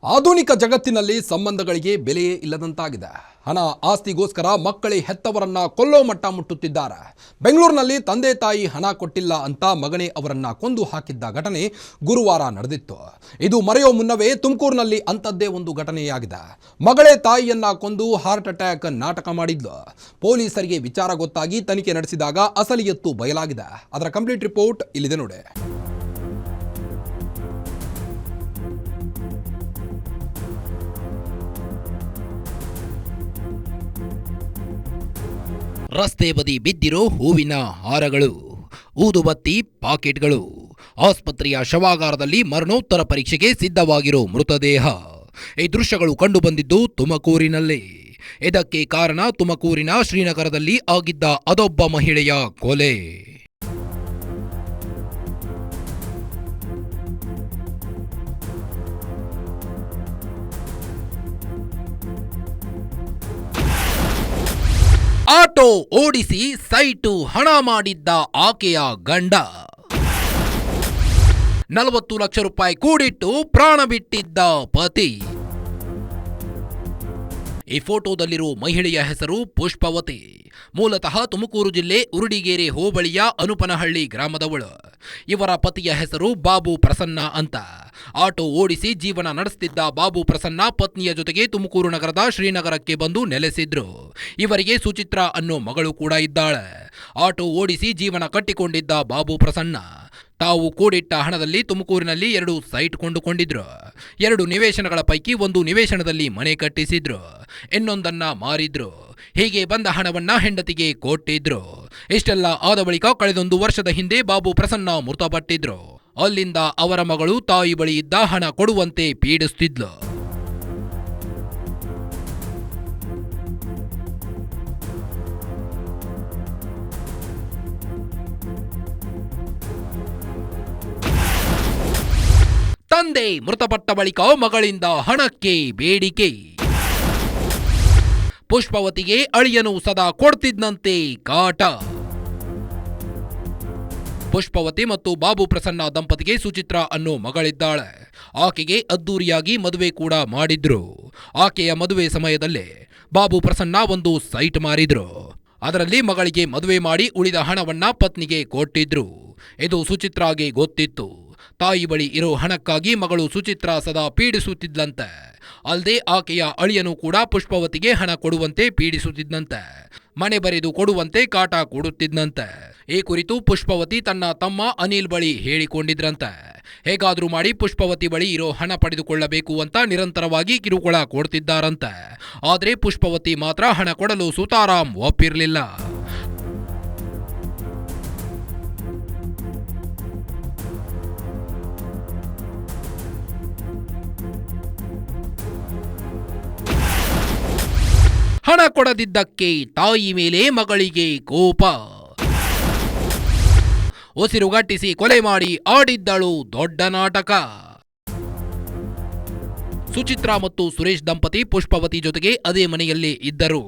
ಆಧುನಿಕ ಜಗತ್ತಿನಲ್ಲಿ ಸಂಬಂಧಗಳಿಗೆ ಬೆಲೆಯೇ ಇಲ್ಲದಂತಾಗಿದೆ. ಹಣ ಆಸ್ತಿಗೋಸ್ಕರ ಮಕ್ಕಳೇ ಹೆತ್ತವರನ್ನ ಕೊಲ್ಲೋ ಮಟ್ಟ ಮುಟ್ಟುತ್ತಿದ್ದಾರೆ. ಬೆಂಗಳೂರಿನಲ್ಲಿ ತಂದೆ ತಾಯಿ ಹಣ ಕೊಟ್ಟಿಲ್ಲ ಅಂತ ಮಗನೇ ಅವರನ್ನ ಕೊಂದು ಹಾಕಿದ್ದ ಘಟನೆ ಗುರುವಾರ ನಡೆದಿತ್ತು. ಇದು ಮರೆಯೋ ಮುನ್ನವೇ ತುಮಕೂರಿನಲ್ಲಿ ಅಂಥದ್ದೇ ಒಂದು ಘಟನೆಯಾಗಿದೆ. ಮಗಳೇ ತಾಯಿಯನ್ನ ಕೊಂದು ಹಾರ್ಟ್ ಅಟ್ಯಾಕ್ ನಾಟಕ ಮಾಡಿದ್ಲು. ಪೊಲೀಸರಿಗೆ ವಿಚಾರ ಗೊತ್ತಾಗಿ ತನಿಖೆ ನಡೆಸಿದಾಗ ಅಸಲಿಯತ್ತು ಬಯಲಾಗಿದೆ. ಅದರ ಕಂಪ್ಲೀಟ್ ರಿಪೋರ್ಟ್ ಇಲ್ಲಿದೆ ನೋಡಿ. ರಸ್ತೆ ಬದಿ ಬಿದ್ದಿರೋ ಹೂವಿನ ಹಾರಗಳು, ಊದುಬತ್ತಿ ಪಾಕೆಟ್ಗಳು, ಆಸ್ಪತ್ರೆಯ ಶವಾಗಾರದಲ್ಲಿ ಮರಣೋತ್ತರ ಪರೀಕ್ಷೆಗೆ ಸಿದ್ಧವಾಗಿರೋ ಮೃತದೇಹ. ಈ ದೃಶ್ಯಗಳು ಕಂಡುಬಂದಿದ್ದು ತುಮಕೂರಿನಲ್ಲಿ. ಇದಕ್ಕೆ ಕಾರಣ ತುಮಕೂರಿನ ಶ್ರೀನಗರದಲ್ಲಿ ಆಗಿದ್ದ ಅದೊಬ್ಬ ಮಹಿಳೆಯ ಕೊಲೆ. ಆಟೋ ಓಡಿಸಿ ಸೈಟು ಹಣ ಮಾಡಿದ್ದ ಆಕೆಯ ಗಂಡ, 40 ಲಕ್ಷ ರೂಪಾಯಿ ಕೂಡಿಟ್ಟು ಪ್ರಾಣ ಬಿಟ್ಟಿದ್ದ ಪತಿ. ಈ ಫೋಟೋದಲ್ಲಿರೋ ಮಹಿಳೆಯ ಹೆಸರು ಪುಷ್ಪವತಿ. ಮೂಲತಃ ತುಮಕೂರು ಜಿಲ್ಲೆ ಉರುಡಿಗೆರೆ ಹೋಬಳಿಯ ಅನುಪನಹಳ್ಳಿ ಗ್ರಾಮದವಳು. ಇವರ ಪತಿಯ ಹೆಸರು ಬಾಬು ಪ್ರಸನ್ನ ಅಂತ. ಆಟೋ ಓಡಿಸಿ ಜೀವನ ನಡೆಸುತ್ತಿದ್ದ ಬಾಬು ಪ್ರಸನ್ನ ಪತ್ನಿಯ ಜೊತೆಗೆ ತುಮಕೂರು ನಗರದ ಶ್ರೀನಗರಕ್ಕೆ ಬಂದು ನೆಲೆಸಿದ್ರು. ಇವರಿಗೆ ಸುಚಿತ್ರಾ ಅನ್ನೋ ಮಗಳು ಕೂಡ ಇದ್ದಾಳೆ. ಆಟೋ ಓಡಿಸಿ ಜೀವನ ಕಟ್ಟಿಕೊಂಡಿದ್ದ ಬಾಬು ಪ್ರಸನ್ನ ತಾವು ಕೂಡಿಟ್ಟ ಹಣದಲ್ಲಿ ತುಮಕೂರಿನಲ್ಲಿ 2 ಸೈಟ್ ಕೊಂಡುಕೊಂಡಿದ್ರು. 2 ನಿವೇಶನಗಳ ಪೈಕಿ ಒಂದು ನಿವೇಶನದಲ್ಲಿ ಮನೆ ಕಟ್ಟಿಸಿದ್ರು, ಇನ್ನೊಂದನ್ನ ಮಾರಿದ್ರು. ಹೀಗೆ ಬಂದ ಹಣವನ್ನ ಹೆಂಡತಿಗೆ ಕೊಟ್ಟಿದ್ರು. ಇಷ್ಟೆಲ್ಲ ಆದ ಬಳಿಕ ಕಳೆದೊಂದು ವರ್ಷದ ಹಿಂದೆ ಬಾಬು ಪ್ರಸನ್ನ ಮೃತಪಟ್ಟಿದ್ರು. ಅಲ್ಲಿಂದ ಅವರ ಮಗಳು ತಾಯಿ ಬಳಿ ಇದ್ದ ಹಣ ಕೊಡುವಂತೆ ಪೀಡಿಸುತ್ತಿದ್ಲು. ತಂದೆ ಮೃತಪಟ್ಟ ಬಳಿಕ ಮಗಳಿಂದ ಹಣಕ್ಕೆ ಬೇಡಿಕೆ. ಪುಷ್ಪವತಿಗೆ ಅಳಿಯನು ಸದಾ ಕೊಡ್ತಿದ್ದಂತೆ ಕಾಟ. ಪುಷ್ಪವತಿ ಮತ್ತು ಬಾಬು ಪ್ರಸನ್ನ ದಂಪತಿಗೆ ಸುಚಿತ್ರಾ ಅನ್ನೋ ಮಗಳಿದ್ದಾಳೆ. ಆಕೆಗೆ ಅದ್ದೂರಿಯಾಗಿ ಮದುವೆ ಕೂಡ ಮಾಡಿದ್ರು. ಆಕೆಯ ಮದುವೆ ಸಮಯದಲ್ಲೇ ಬಾಬು ಪ್ರಸನ್ನ ಒಂದು ಸೈಟ್ ಮಾರಿದ್ರು. ಅದರಲ್ಲಿ ಮಗಳಿಗೆ ಮದುವೆ ಮಾಡಿ ಉಳಿದ ಹಣವನ್ನ ಪತ್ನಿಗೆ ಕೊಟ್ಟಿದ್ರು. ಇದು ಸುಚಿತ್ರಾಗೆ ಗೊತ್ತಿತ್ತು. ತಾಯಿ ಬಳಿ ಇರೋ ಹಣಕ್ಕಾಗಿ ಮಗಳು ಸುಚಿತ್ರಾ ಸದಾ ಪೀಡಿಸುತ್ತಿದ್ದಂತೆ. ಅಲ್ಲದೆ ಆಕೆಯ ಅಳಿಯನು ಕೂಡ ಪುಷ್ಪವತಿಗೆ ಹಣ ಕೊಡುವಂತೆ ಪೀಡಿಸುತ್ತಿದ್ದಂತೆ. ಮನೆ ಬರೆದು ಕೊಡುವಂತೆ ಕಾಟ ಕೊಡುತ್ತಿದ್ದಂತೆ. ಈ ಕುರಿತು ಪುಷ್ಪವತಿ ತನ್ನ ತಮ್ಮ ಅನಿಲ್ ಬಳಿ ಹೇಳಿಕೊಂಡಿದ್ರಂತೆ. ಹೇಗಾದ್ರೂ ಮಾಡಿ ಪುಷ್ಪವತಿ ಬಳಿ ಇರೋ ಹಣ ಪಡೆದುಕೊಳ್ಳಬೇಕು ಅಂತ ನಿರಂತರವಾಗಿ ಕಿರುಕುಳ ಕೊಡ್ತಿದ್ದಾರಂತೆ. ಆದ್ರೆ ಪುಷ್ಪವತಿ ಮಾತ್ರ ಹಣ ಕೊಡಲು ಸುತಾರಾಮ್ ಒಪ್ಪಿರಲಿಲ್ಲ. ಹಣ ಕೊಡದಿದ್ದಕ್ಕೆ ತಾಯಿ ಮೇಲೆ ಮಗಳಿಗೆ ಕೋಪ. ಉಸಿರುಗಟ್ಟಿಸಿ ಕೊಲೆ ಮಾಡಿ ಆಡಿದ್ದಳು ದೊಡ್ಡ ನಾಟಕ. ಸುಚಿತ್ರಾ ಮತ್ತು ಸುರೇಶ್ ದಂಪತಿ ಪುಷ್ಪವತಿ ಜೊತೆಗೆ ಅದೇ ಮನೆಯಲ್ಲೇ ಇದ್ದರು.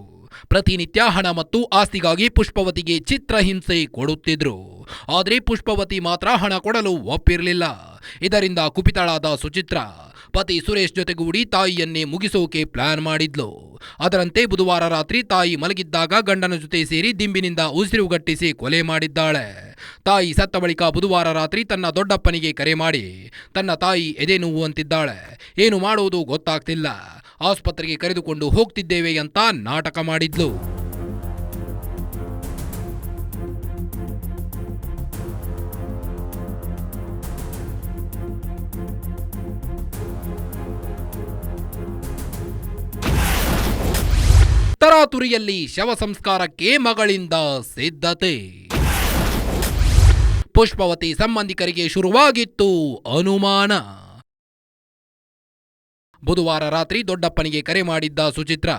ಪ್ರತಿನಿತ್ಯ ಹಣ ಮತ್ತು ಆಸ್ತಿಗಾಗಿ ಪುಷ್ಪವತಿಗೆ ಚಿತ್ರಹಿಂಸೆ ಕೊಡುತ್ತಿದ್ರು. ಆದರೆ ಪುಷ್ಪವತಿ ಮಾತ್ರ ಹಣ ಕೊಡಲು ಒಪ್ಪಿರಲಿಲ್ಲ. ಇದರಿಂದ ಕುಪಿತಳಾದ ಸುಚಿತ್ರಾ ಪತಿ ಸುರೇಶ್ ಜೊತೆಗೂಡಿ ತಾಯಿಯನ್ನೇ ಮುಗಿಸೋಕೆ ಪ್ಲಾನ್ ಮಾಡಿದ್ಲು. ಅದರಂತೆ ಬುಧವಾರ ರಾತ್ರಿ ತಾಯಿ ಮಲಗಿದ್ದಾಗ ಗಂಡನ ಜೊತೆ ಸೇರಿ ದಿಂಬಿನಿಂದ ಉಸಿರುಗಟ್ಟಿಸಿ ಕೊಲೆ ಮಾಡಿದ್ದಾಳೆ. ತಾಯಿ ಸತ್ತ ಬಳಿಕ ಬುಧವಾರ ರಾತ್ರಿ ತನ್ನ ದೊಡ್ಡಪ್ಪನಿಗೆ ಕರೆ ಮಾಡಿ ತನ್ನ ತಾಯಿ ಎದೆ ನೋವು ಅಂತಿದ್ದಾಳೆ. ಏನು ಮಾಡುವುದು ಗೊತ್ತಾಗ್ತಿಲ್ಲ, ಆಸ್ಪತ್ರೆಗೆ ಕರೆದುಕೊಂಡು ಹೋಗ್ತಿದ್ದೇವೆ ಅಂತ ನಾಟಕ ಮಾಡಿದ್ಲು. ತರಾತುರಿಯಲ್ಲಿ ಶವ ಸಂಸ್ಕಾರಕ್ಕೆ ಮಗಳಿಂದ ಸಿದ್ಧತೆ. ಪುಷ್ಪವತಿ ಸಂಬಂಧಿಕರಿಗೆ ಶುರುವಾಗಿತ್ತು ಅನುಮಾನ. ಬುಧವಾರ ರಾತ್ರಿ ದೊಡ್ಡಪ್ಪನಿಗೆ ಕರೆ ಮಾಡಿದ್ದ ಸುಚಿತ್ರಾ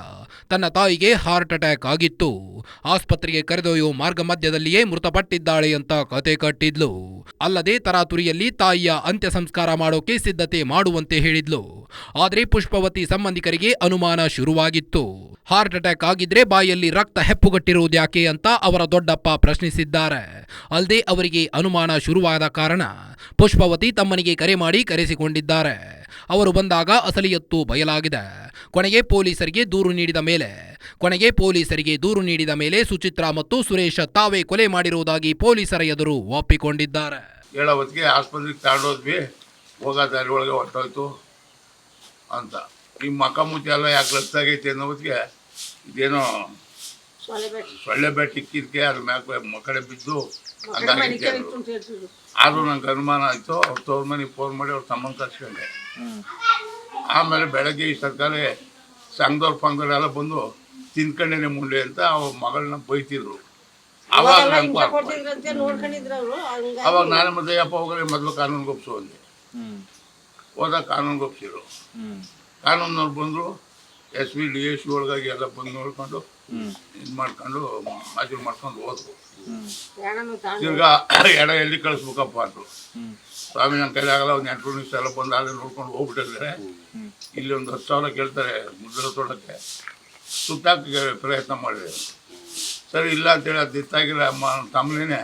ತನ್ನ ತಾಯಿಗೆ ಹಾರ್ಟ್ ಅಟ್ಯಾಕ್ ಆಗಿತ್ತು, ಆಸ್ಪತ್ರೆಗೆ ಕರೆದೊಯ್ಯೋ ಮಾರ್ಗ ಮಧ್ಯದಲ್ಲಿಯೇ ಮೃತಪಟ್ಟಿದ್ದಾಳೆ ಅಂತ ಕತೆ ಕಟ್ಟಿದ್ಲು. ಅಲ್ಲದೆ ತರಾತುರಿಯಲ್ಲಿ ತಾಯಿಯ ಅಂತ್ಯ ಸಂಸ್ಕಾರ ಮಾಡೋಕೆ ಸಿದ್ಧತೆ ಮಾಡುವಂತೆ ಹೇಳಿದ್ಲು. ಆದರೆ ಪುಷ್ಪವತಿ ಸಂಬಂಧಿಕರಿಗೆ ಅನುಮಾನ ಶುರುವಾಗಿತ್ತು. ಹಾರ್ಟ್ ಅಟ್ಯಾಕ್ ಆಗಿದ್ರೆ ಬಾಯಲ್ಲಿ ರಕ್ತ ಹೆಪ್ಪುಗಟ್ಟಿರುವುದು ಯಾಕೆ ಅಂತ ಅವರ ದೊಡ್ಡಪ್ಪ ಪ್ರಶ್ನಿಸಿದ್ದಾರೆ. ಅಲ್ಲದೆ ಅವರಿಗೆ ಅನುಮಾನ ಶುರುವಾದ ಕಾರಣ ಪುಷ್ಪವತಿ ತಮ್ಮನಿಗೆ ಕರೆ ಮಾಡಿ ಕರೆಸಿಕೊಂಡಿದ್ದಾರೆ. ಅವರು ಬಂದಾಗ ಅಸಲಿಯತ್ತು ಬಯಲಾಗಿದೆ. ಕೊನೆಗೆ ಪೊಲೀಸರಿಗೆ ದೂರು ನೀಡಿದ ಮೇಲೆ ಸುಚಿತ್ರಾ ಮತ್ತು ಸುರೇಶ್ ತಾವೇ ಕೊಲೆ ಮಾಡಿರುವುದಾಗಿ ಪೊಲೀಸರ ಎದುರು ಒಪ್ಪಿಕೊಂಡಿದ್ದಾರೆ. ಹೇಳೋ ಹೊತ್ತಿಗೆ ಆಸ್ಪತ್ರೆಗೆ ತಗೊಂಡೋದ್ವಿ, ಹೋಗೋ ದಾರಿ ಒಳಗೆ ಹೊಟ್ಟೋಯ್ತು ಅಂತ. ನಿಮ್ಮ ಮಕ್ಕ ಮುಚ್ಚಿ ಎಲ್ಲ ಯಾಕೆ ರಕ್ತ ಆಗೈತೆ ಅನ್ನೋ ಹೊತ್ತಿಗೆ ಇದೇನೋ ಸೊಳ್ಳೆ ಬೆಟ್ಟು ಇಕ್ಕಿದ್ಕೆ ಅದ್ರ ಮ್ಯಾಕೆ ಮಕ್ಕಳೇ ಬಿದ್ದು ಹಂಗಾಗೈತೆ ಅಂದರು. ಆದರೂ ನಂಗೆ ಅನುಮಾನ ಆಯಿತು. ಅವ್ರ ತವ್ರ ಮನೆಗೆ ಫೋನ್ ಮಾಡಿ ಅವ್ರ ಸಂಬಂಧ ಕರ್ಸ್ಕೊಂಡೆ. ಆಮೇಲೆ ಬೆಳಗ್ಗೆ ಈ ಸರ್ಕಾರ ಸಂಘದವ್ರ ಪಂಗಡೆಲ್ಲ ಬಂದು ತಿನ್ಕೊಂಡೇನೆ ಮುಂಡೆ ಅಂತ ಅವ್ರ ಮಗಳನ್ನ ಬೈತಿದ್ರು. ಅವಾಗ ನಾನೇ ಮತ್ತೆ ಯಪ್ಪ ಹೋಗಲಿ ಮೊದಲು ಕಾನೂನಿಗೆ ಒಪ್ಸು ಅಂದೆ. ಹೋದಾಗ ಕಾನೂನಿಗೆ ಒಪ್ಸಿದ್ರು. ಕಾನೂನವ್ರು ಬಂದರು, SP DSP ಒಳಗಾಗಿ ಎಲ್ಲ ಬಂದು ನೋಡ್ಕೊಂಡು ಇದು ಮಾಡ್ಕೊಂಡು ಮಾಜೂರು ಮಾಡ್ಕೊಂಡು ಹೋದ್ರು. ತಿರ್ಗಾ ಎಡ ಎಲ್ಲಿ ಕಳಿಸ್ಬೇಕಪ್ಪ ಅಂದರು. ಸ್ವಾಮಿ ನನ್ನ ಕೈಲಿ ಆಗಲ್ಲ, ಒಂದು 8 ನಿಮಿಷ ಎಲ್ಲ ಬಂದು ಅಲ್ಲೇ ನೋಡ್ಕೊಂಡು ಹೋಗ್ಬಿಟ್ಟಿದ್ದಾರೆ. ಇಲ್ಲಿ ಒಂದು 10,000 ಕೇಳ್ತಾರೆ ಮುದ್ರೆ ತೋಟಕ್ಕೆ, ಸುತ್ತಾಕಿ ಪ್ರಯತ್ನ ಮಾಡಿದೆ. ಸರಿ ಇಲ್ಲ ಅಂತೇಳಿ ಅದು ಎತ್ತಾಗಿಲ್ಲ. ತಮ್ಮನೇ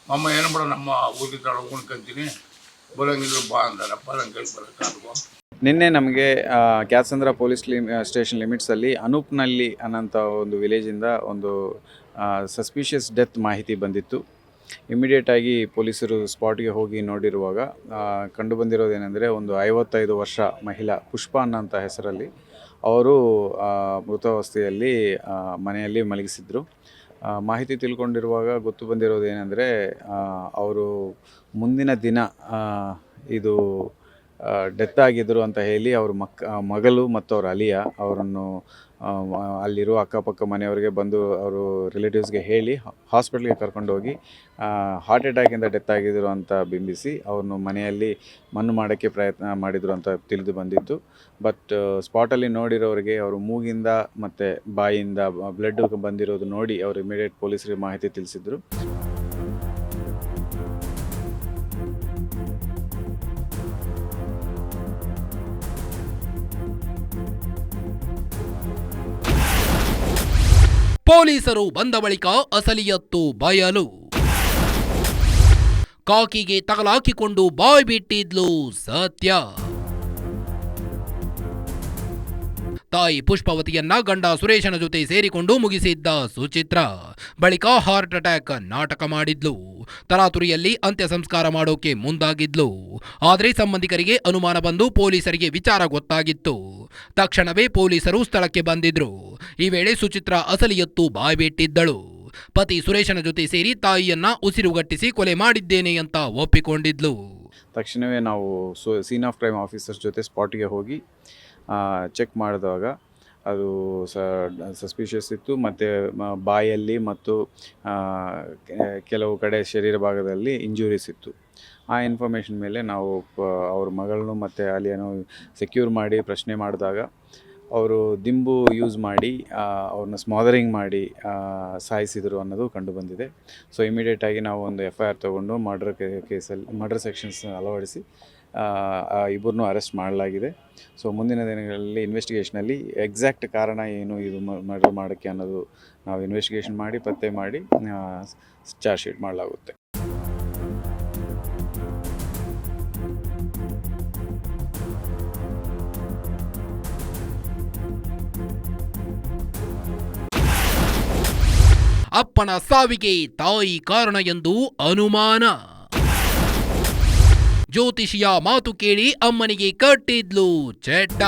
ಅಮ್ಮ ಏನು ಬಿಡೋ ನಮ್ಮ ಊರಿಗೆ ತಗೊಂಡ್ಕೊಂತೀನಿ, ಬರೋಂಗಿದ್ರು ಬಾ ಅಂದಾರಪ್ಪ. ನನ್ನ ಕೈ ಬರೋಕ್ಕಾಗೋ. ನಿನ್ನೆ ನಮಗೆ ಕ್ಯಾತ್ಸಂದ್ರ ಪೊಲೀಸ್ ಸ್ಟೇಷನ್ ಲಿಮಿಟ್ಸಲ್ಲಿ ಅನೂಪ್ನಲ್ಲಿ ಅನ್ನೋಂಥ ಒಂದು ವಿಲೇಜಿಂದ ಒಂದು ಸಸ್ಪಿಷಿಯಸ್ ಡೆತ್ ಮಾಹಿತಿ ಬಂದಿತ್ತು. ಇಮಿಡಿಯೇಟಾಗಿ ಪೊಲೀಸರು ಸ್ಪಾಟ್ಗೆ ಹೋಗಿ ನೋಡಿರುವಾಗ ಕಂಡುಬಂದಿರೋದೇನೆಂದರೆ, ಒಂದು 55 ವರ್ಷ ಮಹಿಳಾ ಪುಷ್ಪ ಅನ್ನೋಂಥ ಹೆಸರಲ್ಲಿ ಅವರು ಮೃತಾವಸ್ಥೆಯಲ್ಲಿ ಮನೆಯಲ್ಲಿ ಮಲಗಿಸಿದ್ರು. ಮಾಹಿತಿ ತಿಳ್ಕೊಂಡಿರುವಾಗ ಗೊತ್ತು ಬಂದಿರೋದೇನೆಂದರೆ, ಅವರು ಮುಂದಿನ ದಿನ ಇದು ಡೆತ್ ಆಗಿದ್ದರು ಅಂತ ಹೇಳಿ ಅವ್ರ ಮಗಳು ಮತ್ತು ಅವ್ರ ಅಳಿಯ ಅವರನ್ನು ಅಲ್ಲಿರುವ ಅಕ್ಕಪಕ್ಕ ಮನೆಯವರಿಗೆ ಬಂದು ಅವರು ರಿಲೇಟಿವ್ಸ್ಗೆ ಹೇಳಿ ಹಾಸ್ಪಿಟ್ಲಿಗೆ ಕರ್ಕೊಂಡೋಗಿ ಹಾರ್ಟ್ ಅಟ್ಯಾಕಿಂದ ಡೆತ್ ಆಗಿದ್ದರು ಅಂತ ಬಿಂಬಿಸಿ ಅವ್ರನ್ನು ಮನೆಯಲ್ಲಿ ಮಣ್ಣು ಮಾಡೋಕ್ಕೆ ಪ್ರಯತ್ನ ಮಾಡಿದರು ಅಂತ ತಿಳಿದು ಬಂದಿತ್ತು. ಬಟ್ ಸ್ಪಾಟಲ್ಲಿ ನೋಡಿರೋರಿಗೆ ಅವರು ಮೂಗಿಂದ ಮತ್ತು ಬಾಯಿಯಿಂದ ಬ್ಲಡ್ ಬಂದಿರೋದು ನೋಡಿ ಅವರು ಇಮಿಡಿಯೇಟ್ ಪೊಲೀಸರಿಗೆ ಮಾಹಿತಿ ತಿಳಿಸಿದ್ರು. ಪೊಲೀಸರು ಬಂದ ಬಳಿಕ ಅಸಲಿಯತ್ತು ಬಯಲು. ಕಾಕಿಗೆ ತಗಲಾಕಿಕೊಂಡು ಬಾಯ್ ಬಿಟ್ಟಿದ್ಲು ಸತ್ಯ. ತಾಯಿ ಪುಷ್ಪವತಿಯನ್ನ ಗಂಡ ಸುರೇಶನ ಜೊತೆ ಸೇರಿಕೊಂಡು ಮುಗಿಸಿದ್ದ ಸುಚಿತ್ರಾ ಬಳಿಕ ಹಾರ್ಟ್ ಅಟ್ಯಾಕ್ ನಾಟಕ ಮಾಡಿದ್ಲು. ತರಾತುರಿಯಲ್ಲಿ ಅಂತ್ಯ ಸಂಸ್ಕಾರ ಮಾಡೋಕೆ ಮುಂದಾಗಿದ್ಲು. ಆದರೆ ಸಂಬಂಧಿಕರಿಗೆ ಅನುಮಾನ ಬಂದು ಪೊಲೀಸರಿಗೆ ವಿಚಾರ ಗೊತ್ತಾಗಿತ್ತು. ತಕ್ಷಣವೇ ಪೊಲೀಸರು ಸ್ಥಳಕ್ಕೆ ಬಂದಿದ್ರು. ಈ ವೇಳೆ ಸುಚಿತ್ರಾ ಅಸಲಿಯತ್ತು ಬಾಯ್ಬಿಟ್ಟಿದ್ದಳು. ಪತಿ ಸುರೇಶನ ಜೊತೆ ಸೇರಿ ತಾಯಿಯನ್ನ ಉಸಿರುಗಟ್ಟಿಸಿ ಕೊಲೆ ಮಾಡಿದ್ದೇನೆ ಅಂತ ಒಪ್ಪಿಕೊಂಡಿದ್ಲು. ತಕ್ಷಣವೇ ನಾವು ಸೀನ್ ಆಫ್ ಕ್ರೈಮ್ ಆಫೀಸರ್ಸ್ ಜೊತೆ ಸ್ಪಾಟ್ಗೆ ಹೋಗಿ ಚೆಕ್ ಮಾಡಿದಾಗ ಅದು ಸಸ್ಪಿಷಿಯಸ್ ಇತ್ತು. ಮತ್ತು ಬಾಯಲ್ಲಿ ಮತ್ತು ಕೆಲವು ಕಡೆ ಶರೀರ ಭಾಗದಲ್ಲಿ ಇಂಜುರೀಸ್ ಇತ್ತು. ಆ ಇನ್ಫಾರ್ಮೇಷನ್ ಮೇಲೆ ನಾವು ಅವ್ರ ಮಗಳನ್ನು ಮತ್ತು ಅಲಿಯನ್ನು ಸೆಕ್ಯೂರ್ ಮಾಡಿ ಪ್ರಶ್ನೆ ಮಾಡಿದಾಗ ಅವರು ದಿಂಬು ಯೂಸ್ ಮಾಡಿ ಅವ್ರನ್ನ ಸ್ಮಾದರಿಂಗ್ ಮಾಡಿ ಸಾಯಿಸಿದರು ಅನ್ನೋದು ಕಂಡುಬಂದಿದೆ. ಸೊ ಇಮಿಡಿಯೇಟಾಗಿ ನಾವು ಒಂದು FIR ತೊಗೊಂಡು ಮರ್ಡರ್ ಸೆಕ್ಷನ್ಸ್ ಅಳವಡಿಸಿ ಇಬ್ಬರನ್ನೂ ಅರೆಸ್ಟ್ ಮಾಡಲಾಗಿದೆ. ಸೊ ಮುಂದಿನ ದಿನಗಳಲ್ಲಿ ಇನ್ವೆಸ್ಟಿಗೇಷನಲ್ಲಿ ಎಕ್ಸಾಕ್ಟ್ ಕಾರಣ ಏನು ಇದು ಮರ್ಡರ್ ಮಾಡೋಕ್ಕೆ ಅನ್ನೋದು ನಾವು ಇನ್ವೆಸ್ಟಿಗೇಷನ್ ಮಾಡಿ ಪತ್ತೆ ಮಾಡಿ ಚಾರ್ಜ್ ಶೀಟ್ ಮಾಡಲಾಗುತ್ತೆ. ಅಪ್ಪನ ಸಾವಿಗೆ ತಾಯಿ ಕಾರಣ ಎಂದು ಅನುಮಾನ. ಜ್ಯೋತಿಷಿಯ ಮಾತು ಕೇಳಿ ಅಮ್ಮನಿಗೆ ಕಟ್ಟಿದ್ಲು ಚೆಟ್ಟ.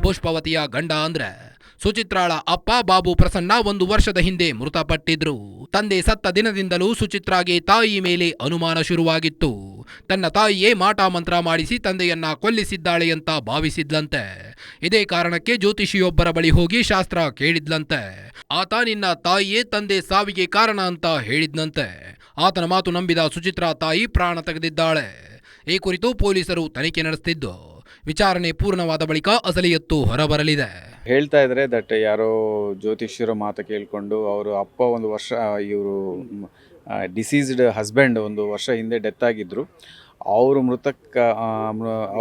ಪುಷ್ಪವತಿಯ ಗಂಡ ಅಂದ್ರೆ ಸುಚಿತ್ರಾಳ ಅಪ್ಪ ಬಾಬು ಪ್ರಸನ್ನ 1 ವರ್ಷದ ಹಿಂದೆ ಮೃತಪಟ್ಟಿದ್ರು. ತಂದೆ ಸತ್ತ ದಿನದಿಂದಲೂ ಸುಚಿತ್ರಾಗೆ ತಾಯಿ ಮೇಲೆ ಅನುಮಾನ ಶುರುವಾಗಿತ್ತು. ತನ್ನ ತಾಯಿಯೇ ಮಾಟ ಮಂತ್ರ ಮಾಡಿಸಿ ತಂದೆಯನ್ನ ಕೊಲ್ಲಿಸಿದ್ದಾಳೆ ಅಂತ ಭಾವಿಸಿದ್ಲಂತೆ. ಇದೇ ಕಾರಣಕ್ಕೆ ಜ್ಯೋತಿಷಿಯೊಬ್ಬರ ಬಳಿ ಹೋಗಿ ಶಾಸ್ತ್ರ ಕೇಳಿದ್ಲಂತೆ. ಆತ ನಿನ್ನ ತಾಯಿಯೇ ತಂದೆ ಸಾವಿಗೆ ಕಾರಣ ಅಂತ ಹೇಳಿದ್ನಂತೆ. ಆತನ ಮಾತು ನಂಬಿದ ಸುಚಿತ್ರಾ ತಾಯಿ ಪ್ರಾಣ ತೆಗೆದಿದ್ದಾಳೆ. ಈ ಕುರಿತು ಪೊಲೀಸರು ತನಿಖೆ ನಡೆಸುತ್ತಿದ್ದು, ವಿಚಾರಣೆ ಪೂರ್ಣವಾದ ಬಳಿಕ ಅಸಲಿಯತ್ತು ಹೊರಬರಲಿದೆ. ಹೇಳ್ತಾ ಇದ್ದಾರೆ ದಟ್ ಯಾರೋ ಜ್ಯೋತಿಷ್ಯರ ಮಾತು ಕೇಳಿಕೊಂಡು ಅವರು ಅಪ್ಪ 1 ವರ್ಷ ಇವರು ಡಿಸೀಸ್ಡ್ ಹಸ್ಬೆಂಡ್ 1 ವರ್ಷ ಹಿಂದೆ ಡೆತ್ ಆಗಿದ್ದರು. ಅವರು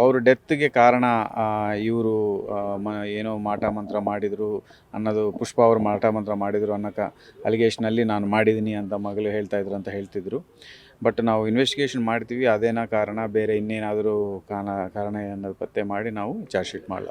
ಅವ್ರ ಡೆತ್ಗೆ ಕಾರಣ ಇವರು ಏನೋ ಮಾಟ ಮಂತ್ರ ಮಾಡಿದರು ಅನ್ನೋದು, ಪುಷ್ಪ ಅವರು ಮಾಟ ಮಂತ್ರ ಮಾಡಿದರು ಅನ್ನೋಕೆ ಅಲಿಗೇಷನಲ್ಲಿ ನಾನು ಮಾಡಿದ್ದೀನಿ ಅಂತ ಮಗಳು ಹೇಳ್ತಾಯಿದ್ರು ಅಂತ ಹೇಳ್ತಿದ್ರು. ಬಟ್ ನಾವು ಇನ್ವೆಸ್ಟಿಗೇಷನ್ ಮಾಡ್ತೀವಿ, ಅದೇನೋ ಕಾರಣ, ಬೇರೆ ಇನ್ನೇನಾದರೂ ಕಾರಣ ಅನ್ನೋದು ಪತ್ತೆ ಮಾಡಿ ನಾವು ಚಾರ್ಜ್ ಶೀಟ್ ಮಾಡಲ್ಲ.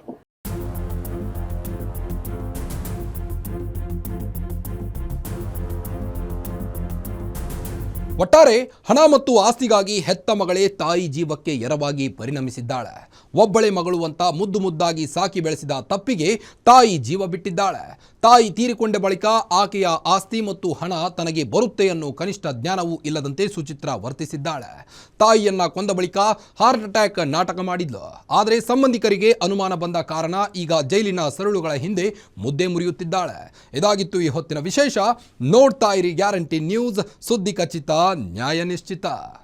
ಒಟ್ಟಾರೆ ಹಣ ಮತ್ತು ಆಸ್ತಿಗಾಗಿ ಹೆತ್ತ ಮಗಳೇ ತಾಯಿ ಜೀವಕ್ಕೆ ಎರವಾಗಿ ಪರಿಣಮಿಸಿದ್ದಾಳೆ. ಒಬ್ಬಳೆ ಮಗಳು ಅಂತ ಮುದ್ದು ಮುದ್ದಾಗಿ ಸಾಕಿ ಬೆಳೆಸಿದ ತಪ್ಪಿಗೆ ತಾಯಿ ಜೀವ ಬಿಟ್ಟಿದ್ದಾಳೆ. ತಾಯಿ ತೀರಿಕೊಂಡ ಬಳಿಕ ಆಕೆಯ ಆಸ್ತಿ ಮತ್ತು ಹಣ ತನಗೆ ಬರುತ್ತೆ ಅನ್ನೋ ಕನಿಷ್ಠ ಜ್ಞಾನವೂ ಇಲ್ಲದಂತೆ ಸುಚಿತ್ರ ವರ್ತಿಸಿದ್ದಾಳೆ. ತಾಯಿಯನ್ನ ಕೊಂದ ಬಳಿಕ ಹಾರ್ಟ್ ಅಟ್ಯಾಕ್ ನಾಟಕ ಮಾಡಿದ್ಲು. ಆದರೆ ಸಂಬಂಧಿಕರಿಗೆ ಅನುಮಾನ ಬಂದ ಕಾರಣ ಈಗ ಜೈಲಿನ ಸರಳುಗಳ ಹಿಂದೆ ಮುದ್ದೆ ಮುರಿಯುತ್ತಿದ್ದಾಳೆ. ಇದಾಗಿತ್ತು ಈ ಹೊತ್ತಿನ ವಿಶೇಷ. ನೋಡ್ತಾ ಇರಿ ಗ್ಯಾರಂಟಿ ನ್ಯೂಸ್, ಸುದ್ದಿ ಖಚಿತ, ನ್ಯಾಯ ನಿಶ್ಚಿತ.